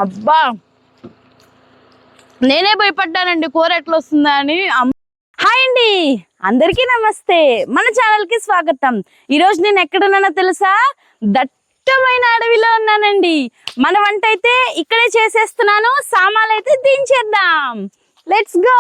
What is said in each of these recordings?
అబ్బా, నేనే భయపడ్డానండి కూర ఎట్లా వస్తుందా అని. హాయ్ అండి, అందరికీ నమస్తే. మన ఛానల్ కి స్వాగతం. ఈరోజు నేను ఎక్కడున్నానో తెలుసా? దట్టమైన అడవిలో ఉన్నానండి. మన వంట అయితే ఇక్కడే చేసేస్తున్నాను, సామాన్లు అయితే దించేద్దాం. Let's go.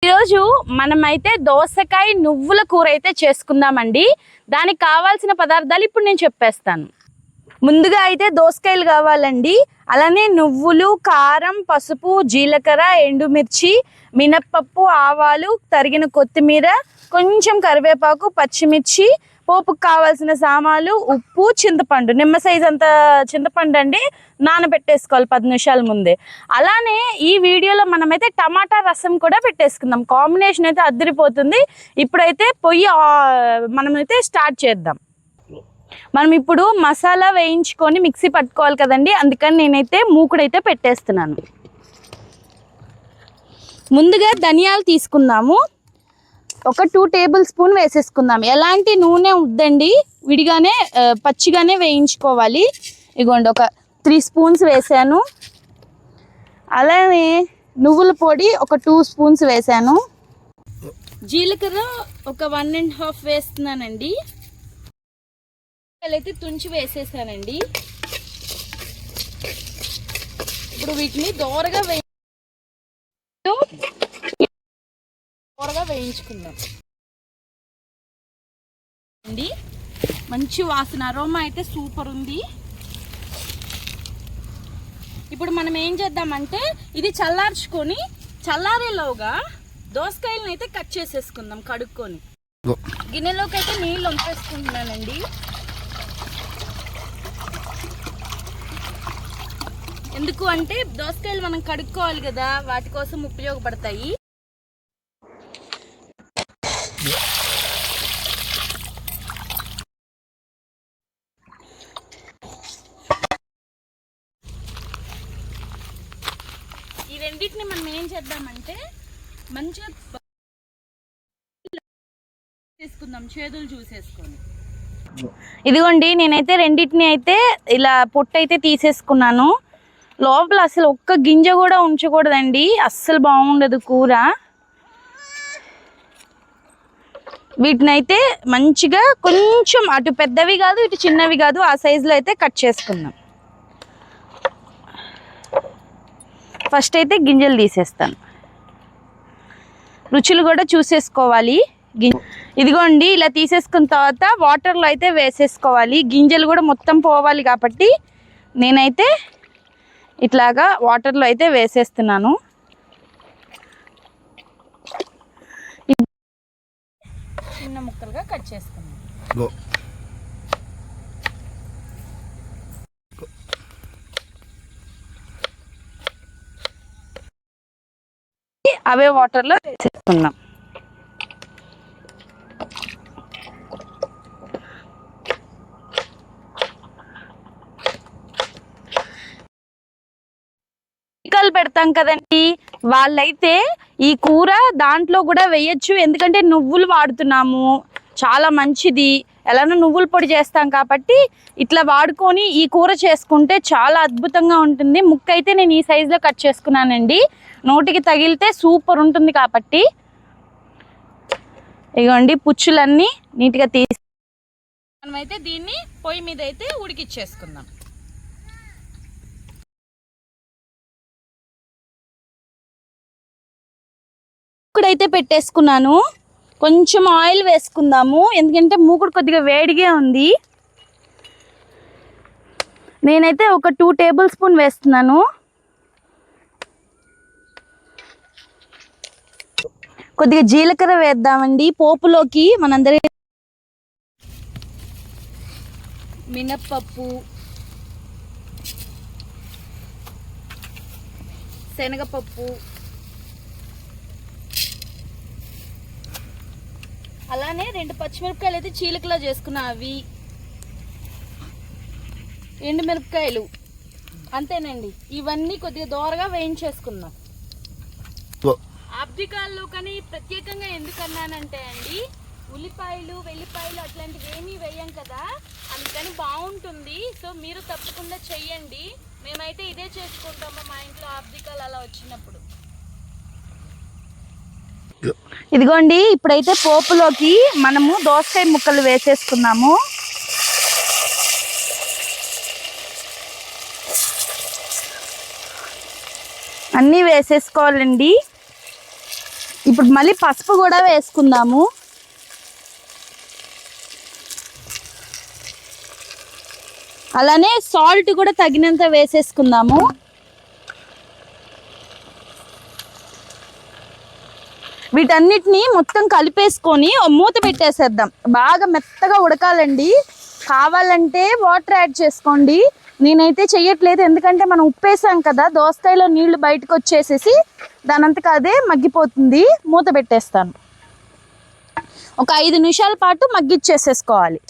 ఈరోజు మనమైతే దోసకాయ నువ్వుల కూర అయితే చేసుకుందామండి. దానికి కావాల్సిన పదార్థాలు ఇప్పుడు నేను చెప్పేస్తాను. ముందుగా అయితే దోసకాయలు కావాలండి. అలానే నువ్వులు, కారం, పసుపు, జీలకర్ర, ఎండుమిర్చి, మినప్పప్పు, ఆవాలు, తరిగిన కొత్తిమీర, కొంచెం కరివేపాకు, పచ్చిమిర్చి, పోపుకు కావాల్సిన సామాన్లు, ఉప్పు, చింతపండు. నిమ్మ సైజ్ అంత చింతపండు అండి, నానబెట్టేసుకోవాలి 10 నిమిషాల ముందే. అలానే ఈ వీడియోలో మనమైతే టమాటా రసం కూడా పెట్టేసుకుందాం. కాంబినేషన్ అయితే అదిరిపోతుంది. ఇప్పుడైతే పొయ్యి మనమైతే స్టార్ట్ చేద్దాం. మనం ఇప్పుడు మసాలా వేయించుకొని మిక్సీ పట్టుకోవాలి కదండి, అందుకని నేనైతే మూకుడైతే పెట్టేస్తున్నాను. ముందుగా ధనియాలు తీసుకుందాము. ఒక 2 టేబుల్ స్పూన్ వేసేసుకుందాం. ఎలాంటి నూనె వద్దండి, విడిగానే పచ్చిగానే వేయించుకోవాలి. ఇగోండి, ఒక 3 స్పూన్స్ వేసాను. అలానే నువ్వుల పొడి ఒక 2 స్పూన్స్ వేసాను. జీలకర్ర ఒక 1.5 వేస్తున్నానండి. అయితే తుంచి వేసేసానండి. ఇప్పుడు వీటిని దోరగా వేయించుకుందాం అండి. మంచి వాసన, అరోమా అయితే సూపర్ ఉంది. ఇప్పుడు మనం ఏం చేద్దామంటే ఇది చల్లార్చుకొని చల్లారేలోగా దోసకాయలను అయితే కట్ చేసేసుకుందాం. కడుక్కొని గిన్నెలోకి అయితే నీళ్ళు వంపేసుకుంటున్నానండి. ఎందుకు అంటే దోసకాయలు మనం కడుక్కోవాలి కదా, వాటి కోసం ఉపయోగపడతాయి. ఈ రెండింటిని మనం ఏం చేద్దామంటే మంచిగా తీసుకుందాం, చేదులు చూసేసుకొని. ఇదిగోండి, నేనైతే రెండింటిని అయితే ఇలా పొట్టు అయితే తీసేసుకున్నాను. లోపల అసలు ఒక్క గింజ కూడా ఉంచకూడదండి, అస్సలు బాగుండదు కూర. వీటినైతే మంచిగా కొంచెం అటు పెద్దవి కాదు ఇటు చిన్నవి కాదు, ఆ సైజులో అయితే కట్ చేసుకుందాం. ఫస్ట్ అయితే గింజలు తీసేస్తాను. రుచులు కూడా చూసేసుకోవాలి. ఇదిగోండి, ఇలా తీసేసుకున్న తర్వాత వాటర్లో అయితే వేసేసుకోవాలి. గింజలు కూడా మొత్తం పోవాలి కాబట్టి నేనైతే ఇట్లాగా వాటర్లో అయితే వేసేస్తున్నాను. చిన్న ముక్కలుగా కట్ చేసుకున్నాను. అవే వాటర్లో వేసేసుకున్నాం. పెడతాం కదండి, వాళ్ళైతే ఈ కూర దాంట్లో కూడా వేయచ్చు. ఎందుకంటే నువ్వులు వాడుతున్నాము, చాలా మంచిది. ఎలానో నువ్వుల పొడి చేస్తాం కాబట్టి ఇట్లా వాడుకొని ఈ కూర చేసుకుంటే చాలా అద్భుతంగా ఉంటుంది. ముక్క అయితే నేను ఈ సైజులో కట్ చేసుకున్నానండి. నోటికి తగిలితే సూపర్ ఉంటుంది కాబట్టి ఇగోండి, పుచ్చులన్నీ నీట్గా తీసి మనమైతే దీన్ని పొయ్యి మీద అయితే ఉడికిచ్చేసుకుందాం. ఇక్కడైతే పెట్టేసుకున్నాను. కొంచెం ఆయిల్ వేసుకుందాము, ఎందుకంటే మూకుడు కొద్దిగా వేడిగా ఉంది. నేనైతే ఒక 2 టేబుల్ స్పూన్ వేస్తున్నాను. కొద్దిగా జీలకర్ర వేద్దామండి పోపులోకి. మనందరి మినప్పప్పు, శనగపప్పు, అలానే 2 పచ్చిమిరపకాయలు అయితే చీలికలో చేసుకున్నా, అవి ఎండుమిరపకాయలు, అంతేనండి. ఇవన్నీ కొద్దిగా దోరగా వేయించేసుకుందాం. అబ్దికాల్లో కానీ ప్రత్యేకంగా ఎందుకన్నానంటే అండి, ఉల్లిపాయలు వెల్లిపాయలు అట్లాంటివి ఏమీ వేయం కదా, అందుకని బాగుంటుంది. సో మీరు తప్పకుండా చెయ్యండి. మేమైతే ఇదే చేసుకుంటాము మా ఇంట్లో అబ్దికాలు అలా వచ్చినప్పుడు. ఇదిగోండి, ఇప్పుడైతే పోపులోకి మనము దోసకాయ ముక్కలు వేసేసుకున్నాము. అన్నీ వేసేసుకోవాలండి. ఇప్పుడు మళ్ళీ పసుపు కూడా వేసుకుందాము. అలానే సాల్ట్ కూడా తగినంత వేసేసుకుందాము. వీటన్నిటిని మొత్తం కలిపేసుకొని మూత పెట్టేసేద్దాం. బాగా మెత్తగా ఉడకాలండి. కావాలంటే వాటర్ యాడ్ చేసుకోండి. నేనైతే చెయ్యట్లేదు, ఎందుకంటే మనం ఉప్పేసాం కదా, దోసకాయలో నీళ్లు బయటకు వచ్చేసేసి దానంతకు అదే మగ్గిపోతుంది. మూత పెట్టేస్తాను. ఒక 5 నిమిషాల పాటు మగ్గిచ్చేసేసుకోవాలి.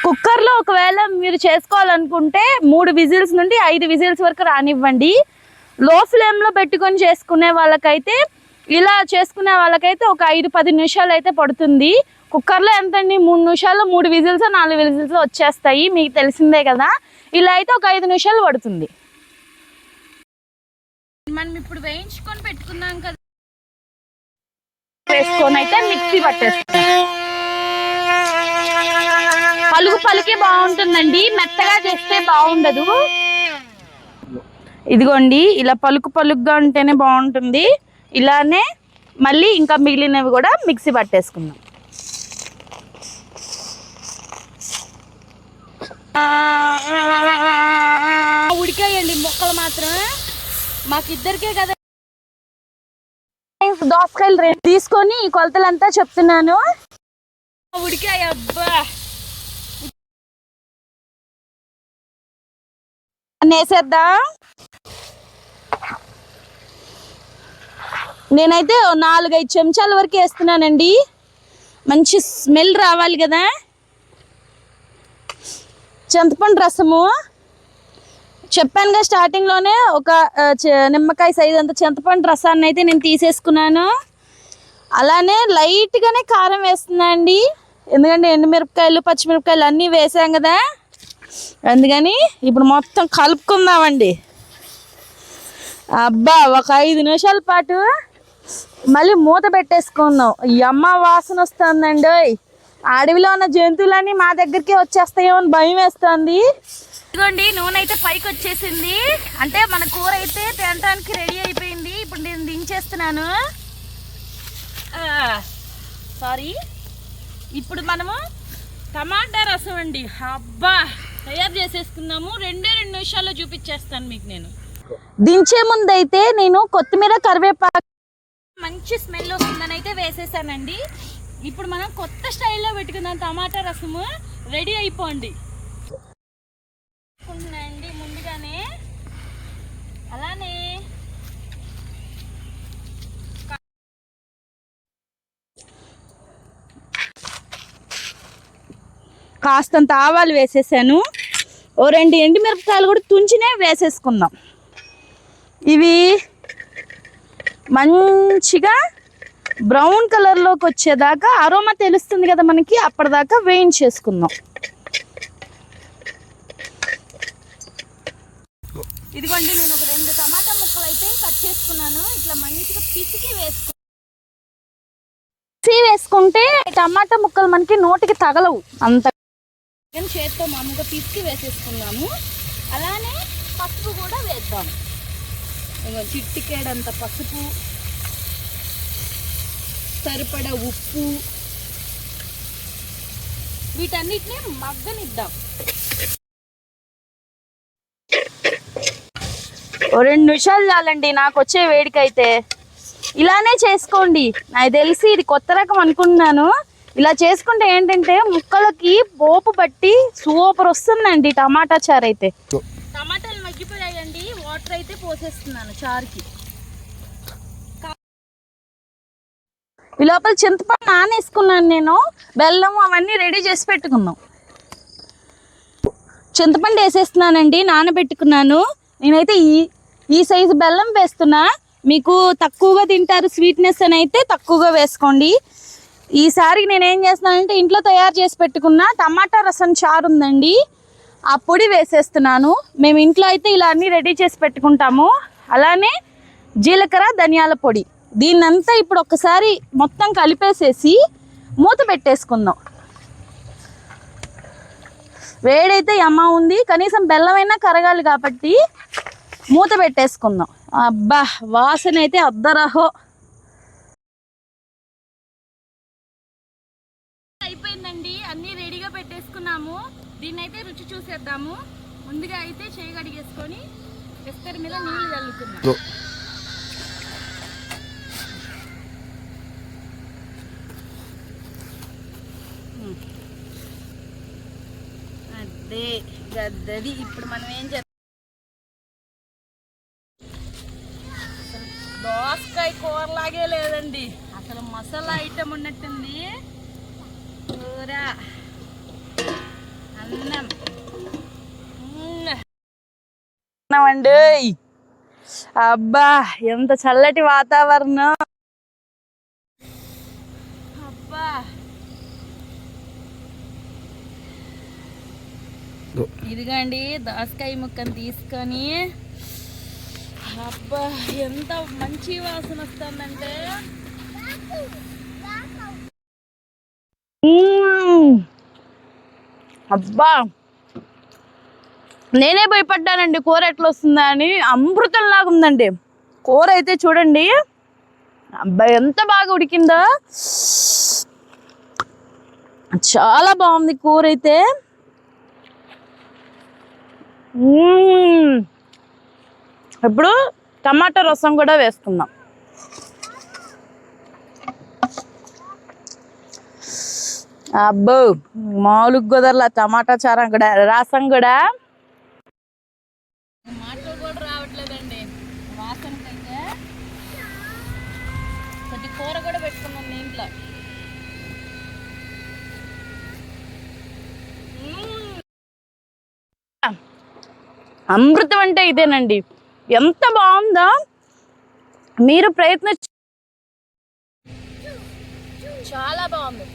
కుక్కర్లో ఒకవేళ మీరు చేసుకోవాలనుకుంటే 3 విజిల్స్ నుండి 5 విజిల్స్ వరకు రానివ్వండి. లో ఫ్లేమ్లో పెట్టుకొని చేసుకునే వాళ్ళకైతే, ఇలా చేసుకునే వాళ్ళకైతే ఒక 5-10 నిమిషాలు అయితే పడుతుంది. కుక్కర్లో ఎంతండి, 3 నిమిషాల్లో 3 విజిల్స్ 4 విజిల్స్ వచ్చేస్తాయి, మీకు తెలిసిందే కదా. ఇలా అయితే ఒక 5 నిమిషాలు పడుతుంది. మనం ఇప్పుడు వేయించుకొని పెట్టుకున్నాం కదా, వేసుకొని అయితే మిక్సీ పట్టేస్తాం. పలుకే బాగుంటుందండి, మెత్తగా చేస్తే బాగుండదు. ఇదిగోండి, ఇలా పలుకుగా ఉంటేనే బాగుంటుంది. ఇలానే మళ్ళీ ఇంకా మిగిలినవి కూడా మిక్సీ పట్టేసుకుందాం. ఉడికాయండి ముక్కలు మాత్రం, మాకిద్దరికే కదా. దోసకాయలు 2 తీసుకొని ఈ కొలతలంతా చెప్తున్నాను. ఉడికాయి. అబ్బా, వేసేద్దాం. నేనైతే 4-5 చెంచాల వరకు వేస్తున్నానండి, మంచి స్మెల్ రావాలి కదా. చింతపండు రసము చెప్పానుగా స్టార్టింగ్లోనే, ఒక నిమ్మకాయ సైజు అంత చింతపండు రసాన్ని అయితే నేను తీసేసుకున్నాను. అలానే లైట్గానే కారం వేస్తున్నా అండి, ఎందుకంటే ఎండుమిరపకాయలు పచ్చిమిరపకాయలు అన్నీ వేసాం కదా, అందుకని ఇప్పుడు మొత్తం కలుపుకుందామండి. అబ్బా, ఒక 5 నిమిషాల పాటు మళ్ళీ మూత పెట్టేసుకుందాం. ఈ అమ్మ వాసన వస్తుందండి. అడవిలో ఉన్న జంతువులన్నీ మా దగ్గరికి వచ్చేస్తాయో అని భయం వేస్తుంది. ఇదిగోండి, నూనె అయితే పైకి వచ్చేసింది, అంటే మన కూర అయితే తినడానికి రెడీ అయిపోయింది. ఇప్పుడు నేను దించేస్తున్నాను. సారీ. ఇప్పుడు మనము టమాటా రసం అండి, అబ్బా, తయారు చేసేసుకుందాము. 2 నిమిషాల్లో చూపించేస్తాను మీకు. నేను దించే ముందు అయితే నేను కొత్తిమీర కరివేపాకు మంచి స్మెల్ వస్తుందని అయితే వేసేసానండి. ఇప్పుడు మనం కొత్త స్టైల్లో పెట్టుకుందాం. టమాటా రసము రెడీ అయిపోండి అండి ముందుగానే. అలానే కాస్తంత ఆవాలు వేసేసాను. ఓ 2 ఎండుమిరపకాయలు కూడా తుంచినే వేసేసుకుందాం. ఇవి మంచిగా బ్రౌన్ కలర్లోకి వచ్చేదాకా, అరోమా తెలుస్తుంది కదా మనకి, అప్పటిదాకా వేయించేసుకుందాం. ఇదిగోండి, నేను ఒక 2 టమాటా ముక్కలు అయితే కట్ చేసుకున్నాను. ఇట్లా మంచిగా పిసికి వేసుకుంటే టమాటా ముక్కలు మనకి నోటికి తగలవు అంత. చేతితో మామూలుగా పిసికి వేసేసుకున్నాము. అలానే పసుపు కూడా వేద్దాం. చిట్టికేడంత పసుపు, సరిపడా ఉప్పు, వీటన్నిటిని మగ్గనిద్దాం. ఓ 2 నిమిషాలు చాలండి నాకు వచ్చే వేడికైతే. ఇలానే చేసుకోండి. నాకు తెలిసి ఇది కొత్త రకం అనుకుంటున్నాను. ఇలా చేసుకుంటే ఏంటంటే ముక్కలకి పోపు పట్టి సూపర్ వస్తుందండి టమాటా చారు అయితే. టమాటాలు మగ్గిపోయాయండి, వాటర్ అయితే పోసేస్తున్నాను చారుకి. ఈ లోపల చింతపండు నానేసుకున్నాను నేను, బెల్లం అవన్నీ రెడీ చేసి పెట్టుకున్నాం. చింతపండు వేసేస్తున్నానండి, నానబెట్టుకున్నాను. నేనైతే ఈ సైజు బెల్లం వేస్తున్నా. మీకు తక్కువగా తింటారు స్వీట్నెస్ అని అయితే తక్కువగా వేసుకోండి. ఈసారి నేనేం చేస్తున్నానంటే ఇంట్లో తయారు చేసి పెట్టుకున్న టమాటా రసం చారు ఉందండి, ఆ పొడి వేసేస్తున్నాను. మేము ఇంట్లో అయితే ఇలా అన్నీ రెడీ చేసి పెట్టుకుంటాము. అలానే జీలకర్ర ధనియాల పొడి, దీన్నంతా ఇప్పుడు ఒక్కసారి మొత్తం కలిపేసేసి మూత పెట్టేసుకుందాం. వేడైతే అమ్మ ఉంది, కనీసం బెల్లమైనా కరగాలి కాబట్టి మూత పెట్టేసుకుందాం. అబ్బా వాసన అయితే అద్దరహో. అయిపోయిందండి, అన్నీ రెడీగా పెట్టేసుకున్నాము. దీన్ని అయితే రుచి చూసేద్దాము. ముందుగా అయితే చేయి కడిగేసుకొని విస్తరి మీద నీళ్ళు చల్లుకుందాం. అదే గద్దది. ఇప్పుడు మనం ఏం చేద్దాం, దోసకాయ కూరలాగే లేదండి, అసలు మసాలా ఐటమ్ ఉన్నట్టుంది. కూర, అన్నం అండి. అబ్బా ఎంత చల్లటి వాతావరణం. అబ్బా ఇదిగండి దోసకాయ ముక్కను తీసుకొని, అబ్బా ఎంత మంచి వాసన వస్తుందంటే. అబ్బా నేనే భయపడ్డానండి కూర ఎట్లా వస్తుందా అని. అమృతంలాగా ఉందండి కూర అయితే. చూడండి అబ్బా ఎంత బాగా ఉడికిందో, చాలా బాగుంది కూర అయితే. ఇప్పుడు టమాటా రసం కూడా వేసుకుందాం. అబ్బో మామూలు కుదరలా టమాటా చారు కూడా, రసం కూడా. మాటలు కూడా రావట్లేదండి వాసనకైతే. కొద్ది కూర కూడా పెట్టుకున్నాం దీంట్లో. అమృతం అంటే ఇదేనండి, ఎంత బాగుందో. మీరు చాలా బాగుంది.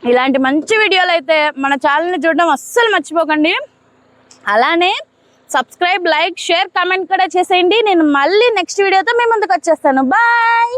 ఇలాంటి మంచి వీడియోలు అయితే మన ఛానల్ని చూడడం అస్సలు మర్చిపోకండి. అలానే సబ్స్క్రైబ్, లైక్, షేర్, కామెంట్ కూడా చేసేయండి. నేను మళ్ళీ నెక్స్ట్ వీడియోతో మీ ముందుకు వచ్చేస్తాను. బాయ్.